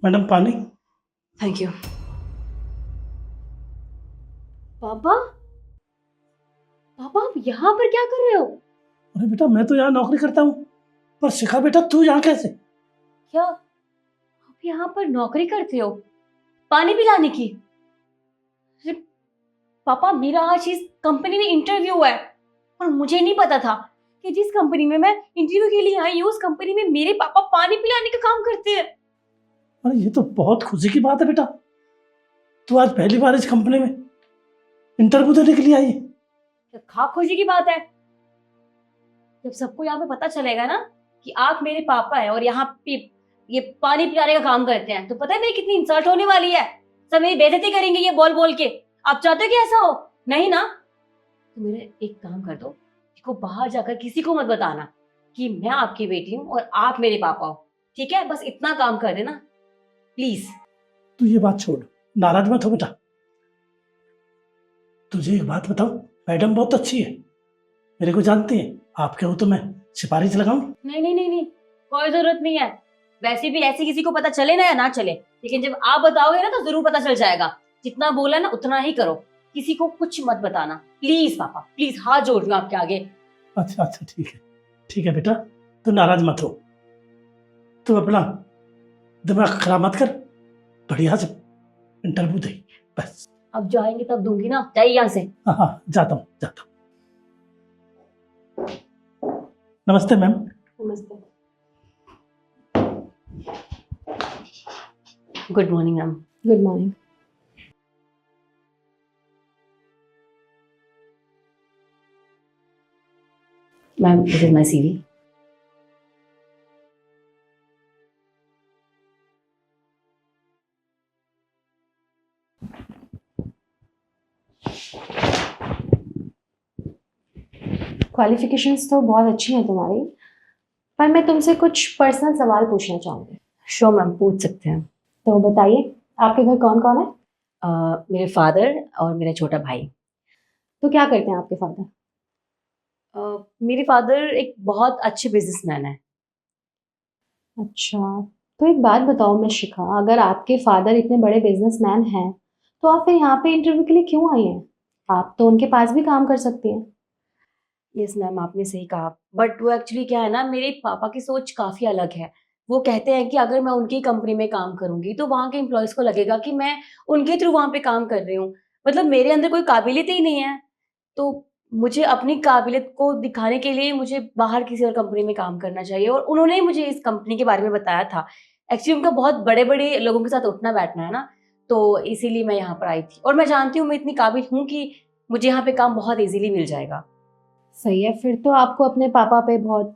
Madam पानी। Thank you. पापा, पापा आप यहाँ पर क्या कर रहे हो? अरे बेटा मैं तो यहाँ नौकरी करता हूँ, पर शिखा बेटा तू यहाँ कैसे? क्या आप यहाँ पर नौकरी करते हो? पानी पिलाने की? अरे पापा, मेरा आज इस कंपनी में इंटरव्यू है और मुझे नहीं पता था कि जिस कंपनी में मैं इंटरव्यू के लिए आई हूँ उस कंपनी में मेरे पापा पानी पिलाने का काम करते हैं। अरे ये तो बहुत खुशी की बात है बेटा। तू आज पहली बार इस कंपनी में इंटरव्यू देने के लिए आई है। तो खा खुशी की बात है। जब सबको यहाँ पे पता चलेगा ना कि आप मेरे पापा हैं और यहाँ पे ये पानी पिलाने का काम करते हैं, तो पता है मेरी कितनी इंसल्ट होने वाली है। सब मेरी बेइज्जती करेंगे ये बोल बोल के। आप चाहते हो कि ऐसा हो? नहीं ना? तो मेरे एक काम कर दो, इसको बाहर जाकर किसी को मत बताना कि मैं आपकी बेटी हूँ और आप मेरे पापा हो। ठीक है, बस इतना काम कर देना प्लीज। तू ये बात छोड़, नाराज मत हो बेटा। तुझे एक बात बताऊं, मैडम बहुत अच्छी है, मेरे को जानती है। आप कहो तो मैं सिफारिश लगाऊं? नहीं नहीं नहीं नहीं, कोई जरूरत नहीं है। वैसे भी ऐसे किसी को पता चले ना या ना चले, लेकिन जब आप बताओगे ना तो जरूर पता चल जाएगा। जितना बोला ना उतना ही करो, किसी को कुछ मत बताना प्लीज पापा, प्लीज हाथ जोड़ रही हूँ आपके आगे। अच्छा अच्छा ठीक है बेटा, तू नाराज मत हो। तू अपना दिमाग खराब मत कर, बढ़िया से इंटरव्यू दे बस। अब जाएंगे तब दूंगी ना, जाइए यहाँ से। हाँ हाँ जाता हूँ। नमस्ते मैम। नमस्ते। Good morning ma'am. Good morning. Ma'am this is my CV. Qualifications तो बहुत अच्छी हैं तुम्हारी, पर मैं तुमसे कुछ पर्सनल सवाल पूछना चाहूँगी। श्योर मैम, पूछ सकते हैं। तो बताइए, आपके घर कौन कौन है? मेरे फादर और मेरा छोटा भाई। तो क्या करते हैं आपके फादर? मेरे फादर एक बहुत अच्छे बिजनेसमैन है। अच्छा, तो एक बात बताओ मैं शिखा, अगर आपके फादर इतने बड़े बिजनेसमैन हैं तो आप फिर यहाँ पे इंटरव्यू के लिए क्यों आई हैं? आप तो उनके पास भी काम कर सकती हैं। यस मैम, आपने सही कहा, बट वो एक्चुअली क्या है ना, मेरे पापा की सोच काफ़ी अलग है। वो कहते हैं कि अगर मैं उनकी कंपनी में काम करूँगी तो वहाँ के एम्प्लॉइज़ को लगेगा कि मैं उनके थ्रू वहाँ पे काम कर रही हूँ। मतलब मेरे अंदर कोई काबिलियत ही नहीं है। तो मुझे अपनी काबिलियत को दिखाने के लिए मुझे बाहर किसी और कंपनी में काम करना चाहिए और उन्होंने ही मुझे इस कंपनी के बारे में बताया था। एक्चुअली उनका बहुत बड़े-बड़े लोगों के साथ उठना-बैठना है ना, तो इसीलिए मैं यहाँ पर आई थी और मैं जानती हूँ मैं इतनी काबिल हूँ कि मुझे यहाँ पे काम बहुत ईज़िली मिल जाएगा। सही है, फिर तो आपको अपने पापा पे बहुत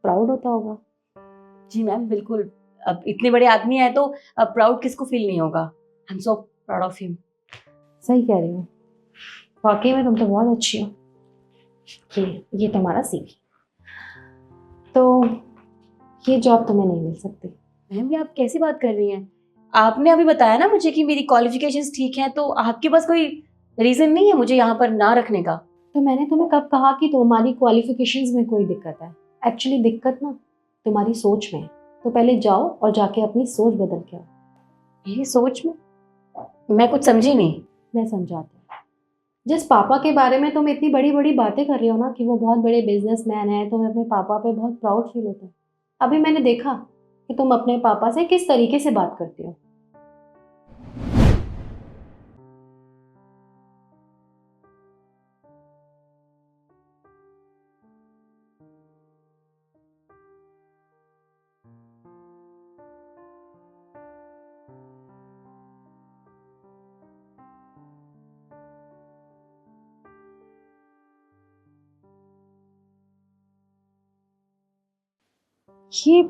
प्राउड होता होगा। जी मैम, बिल्कुल। अब इतने बड़े आदमी हैं तो अब प्राउड किसको फ़ील नहीं होगा। I am so proud of him. सही कह रही हो, वाकई में तुम तो बहुत अच्छी हो। ये तुम्हारा सीवी। तो ये जॉब तुम्हें नहीं मिल सकती। मैम ये आप कैसी बात कर रही हैं? आपने अभी बताया ना मुझे कि मेरी क्वालिफ़िकेशंस ठीक हैं, तो आपके पास कोई रीज़न नहीं है मुझे यहाँ पर ना रखने का? तो मैंने तुम्हें कब कहा कि तुम्हारी क्वालिफिकेशंस में कोई दिक्कत है? एक्चुअली दिक्कत ना तुम्हारी सोच में है। तो पहले जाओ और जाके अपनी सोच बदल के आओ। मेरी सोच में? मैं कुछ समझी नहीं। मैं समझाती हूँ। जिस पापा के बारे में तुम इतनी बड़ी बड़ी बातें कर रही हो ना कि वो बहुत बड़े बिजनेसमैन है, तुम्हें अपने पापा पे बहुत प्राउड फील होता है। अभी मैंने देखा कि तुम अपने पापा से किस तरीके से बात करती हो। ये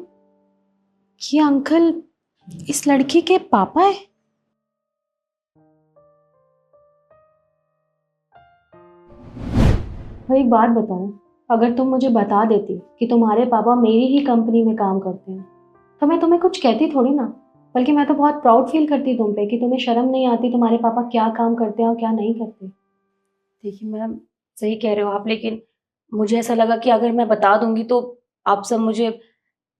ये अंकल इस लड़की के पापा है? और एक बात बताओ, अगर तुम मुझे बता देती कि तुम्हारे पापा मेरी ही कंपनी में काम करते हैं तो मैं तुम्हें कुछ कहती थोड़ी ना, बल्कि मैं तो बहुत प्राउड फील करती तुम पे कि तुम्हें शर्म नहीं आती तुम्हारे पापा क्या काम करते हैं और क्या नहीं करते। देखिए मैम, सही कह रहे हो आप, लेकिन मुझे ऐसा लगा कि अगर मैं बता दूँगी तो आप सब मुझे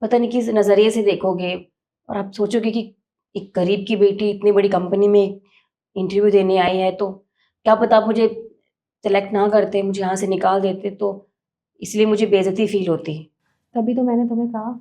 पता नहीं किस नज़रिए से देखोगे और आप सोचोगे कि एक गरीब की बेटी इतनी बड़ी कंपनी में इंटरव्यू देने आई है, तो क्या पता आप मुझे सेलेक्ट ना करते, मुझे यहाँ से निकाल देते, तो इसलिए मुझे बेइज्जती फील होती। तभी तो मैंने तुम्हें कहा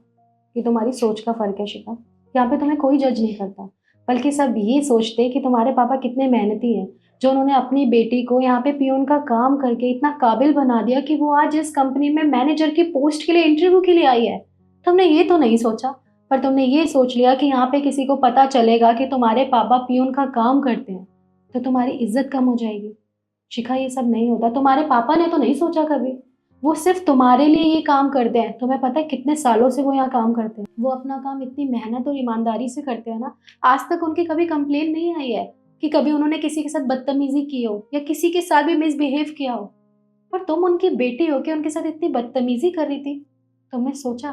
कि तुम्हारी सोच का फ़र्क है शिखा। यहाँ पे तुम्हें कोई जज नहीं करता, बल्कि सब ये सोचते कि तुम्हारे पापा कितने मेहनती हैं, जो उन्होंने अपनी बेटी को यहाँ पे पियून का काम करके इतना काबिल बना दिया कि वो आज इस कंपनी में मैनेजर की पोस्ट के लिए इंटरव्यू के लिए आई है। तुमने ये तो नहीं सोचा, पर तुमने ये सोच लिया कि यहाँ पे किसी को पता चलेगा कि तुम्हारे पापा पियून का काम करते हैं तो तुम्हारी इज्जत कम हो जाएगी। शिखा, ये सब नहीं होता। तुम्हारे पापा ने तो नहीं सोचा कभी, वो सिर्फ तुम्हारे लिए ये काम करते हैं। तुम्हें पता है कितने सालों से वो यहाँ काम करते हैं। वो अपना काम इतनी मेहनत और ईमानदारी से करते हैं ना, आज तक उनकी कभी कंप्लेन नहीं आई है कि कभी उन्होंने किसी के साथ बदतमीजी की हो या किसी के साथ भी मिसबिहेव किया हो। पर तुम उनकी बेटी हो के उनके साथ इतनी बदतमीजी कर रही थी। तुमने सोचा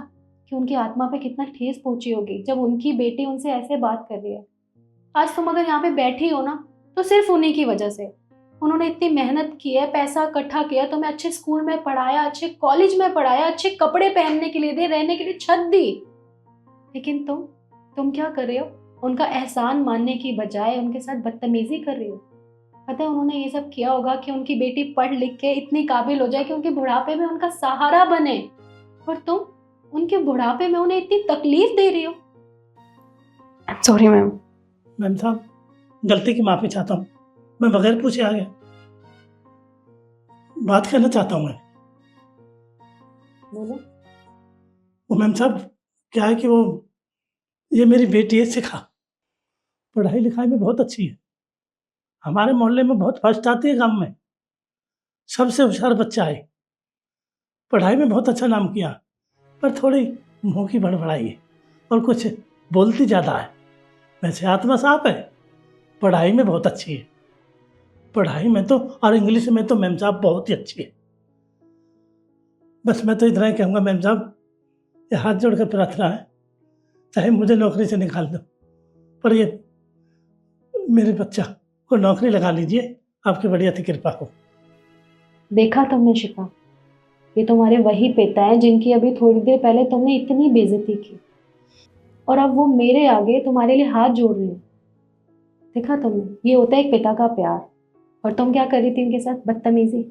कि उनकी आत्मा पे कितना ठेस पहुंची होगी जब उनकी बेटी उनसे ऐसे बात कर रही है। आज तुम अगर यहाँ पे बैठी हो ना, तो सिर्फ उन्हीं की वजह से। उन्होंने इतनी मेहनत की है, पैसा इकट्ठा किया, तुम्हें अच्छे स्कूल में पढ़ाया, अच्छे कॉलेज में पढ़ाया, अच्छे कपड़े पहनने के लिए दे, रहने के लिए छत दी। लेकिन तुम क्या कर रहे हो? उनका एहसान मानने की बजाय उनके साथ बदतमीजी कर रही हो। पता है उन्होंने ये सब किया होगा कि उनकी बेटी पढ़ लिख के इतनी काबिल हो जाए कि उनके बुढ़ापे में उनका सहारा बने, और तुम उनके बुढ़ापे में उन्हें इतनी तकलीफ दे रही हो। Sorry ma'am. मैम साहब, गलती की माफ़ी चाहता हूँ। मैं बगैर पूछे आ गया। बात करना चाहता हूँ मैं। बोलो। वो मैम साहब, क्या है कि वो ये मेरी बेटी है शिखा, पढ़ाई लिखाई में बहुत अच्छी है। हमारे मोहल्ले में बहुत फर्स्ट आती है, गांव में सबसे होशियार बच्चा है। पढ़ाई में बहुत अच्छा नाम किया, पर थोड़ी मुंह की बड़बड़ाई है और कुछ बोलती ज़्यादा है। वैसे आत्मा साफ है, पढ़ाई में बहुत अच्छी है। पढ़ाई में तो और इंग्लिश में तो मैम साहब बहुत ही अच्छी है। बस मैं तो इतना ही कहूँगा मैम साहब, ये हाथ जोड़कर प्रार्थना है, चाहे मुझे नौकरी से निकाल दो, पर ये मेरे बच्चा को नौकरी लगा लीजिए। आपकी बड़ी अति कृपा हो। देखा तुमने शिखा, ये तुम्हारे वही पिता हैं जिनकी अभी थोड़ी देर पहले तुमने इतनी बेइज्जती की, और अब वो मेरे आगे तुम्हारे लिए हाथ जोड़ रहे हैं। देखा तुमने, ये होता है एक पिता का प्यार। और तुम क्या कर रही थी इनके साथ? बदतमीजी।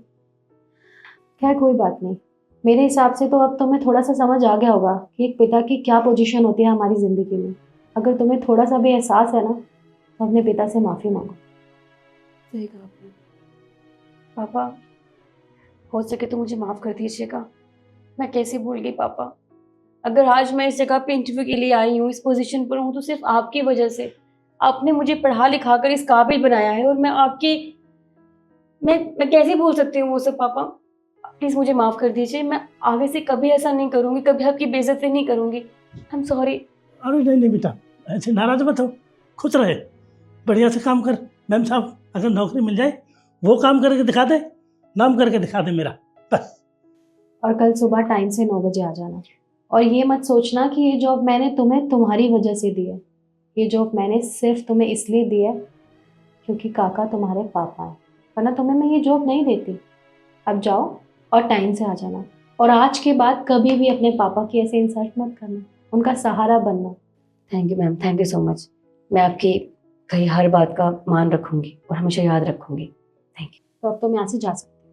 खैर कोई बात नहीं, मेरे हिसाब से तो अब तुम्हें थोड़ा सा समझ आ गया होगा कि एक पिता की क्या पोजीशन होती है हमारी ज़िंदगी में। अगर तुम्हें थोड़ा सा भी एहसास है ना, तो अपने पिता से माफ़ी मांगो। सही कहा आपने। पापा, हो सके तो मुझे माफ़ कर दीजिएगा। मैं कैसे भूल गई पापा। अगर आज मैं इस जगह पे इंटरव्यू के लिए आई हूँ, इस पोजीशन पर हूँ, तो सिर्फ आपकी वजह से। आपने मुझे पढ़ा लिखा कर इस काबिल बनाया है, और मैं कैसे भूल सकती हूँ वो सब। पापा प्लीज़ मुझे माफ़ कर दीजिए। मैं आगे से कभी ऐसा नहीं करूँगी, कभी आपकी बेइज्जती नहीं करूँगी। I am sorry. अरे नहीं बेटा, ऐसे नाराज मत हो, खुश रहे, बढ़िया से काम कर। मैम साहब, अगर नौकरी मिल जाए, वो काम करके दिखा दे, नाम करके दिखा दे मेरा, बस। और कल सुबह टाइम से 9 बजे आ जाना। और ये मत सोचना कि ये जॉब मैंने तुम्हें तुम्हारी वजह से दी है। ये जॉब मैंने सिर्फ तुम्हें इसलिए दी है क्योंकि काका तुम्हारे पापा हैं, वरना तुम्हें मैं ये जॉब नहीं देती। अब जाओ और टाइम से आ जाना, और आज के बाद कभी भी अपने पापा की ऐसे इंसल्ट मत करना, उनका सहारा बनना। Thank you ma'am, thank you so much. मैं आपकी कही हर बात का मान रखूँगी और हमेशा याद रखूँगी। Thank you. तो अब तुम यहाँ से जा सकते हो।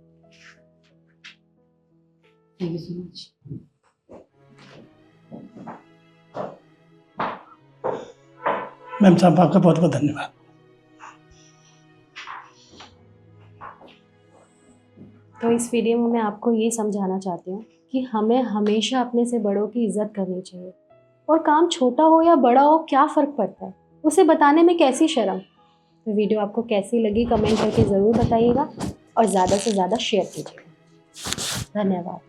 Thank you so much. Ma'am साहब, आपका बहुत बहुत धन्यवाद। तो इस वीडियो में मैं आपको ये समझाना चाहती हूँ कि हमें हमेशा अपने से बड़ों की इज्जत करनी चाहिए, और काम छोटा हो या बड़ा हो क्या फ़र्क पड़ता है, उसे बताने में कैसी शर्म। तो वीडियो आपको कैसी लगी कमेंट करके ज़रूर बताइएगा, और ज़्यादा से ज़्यादा शेयर कीजिएगा। धन्यवाद।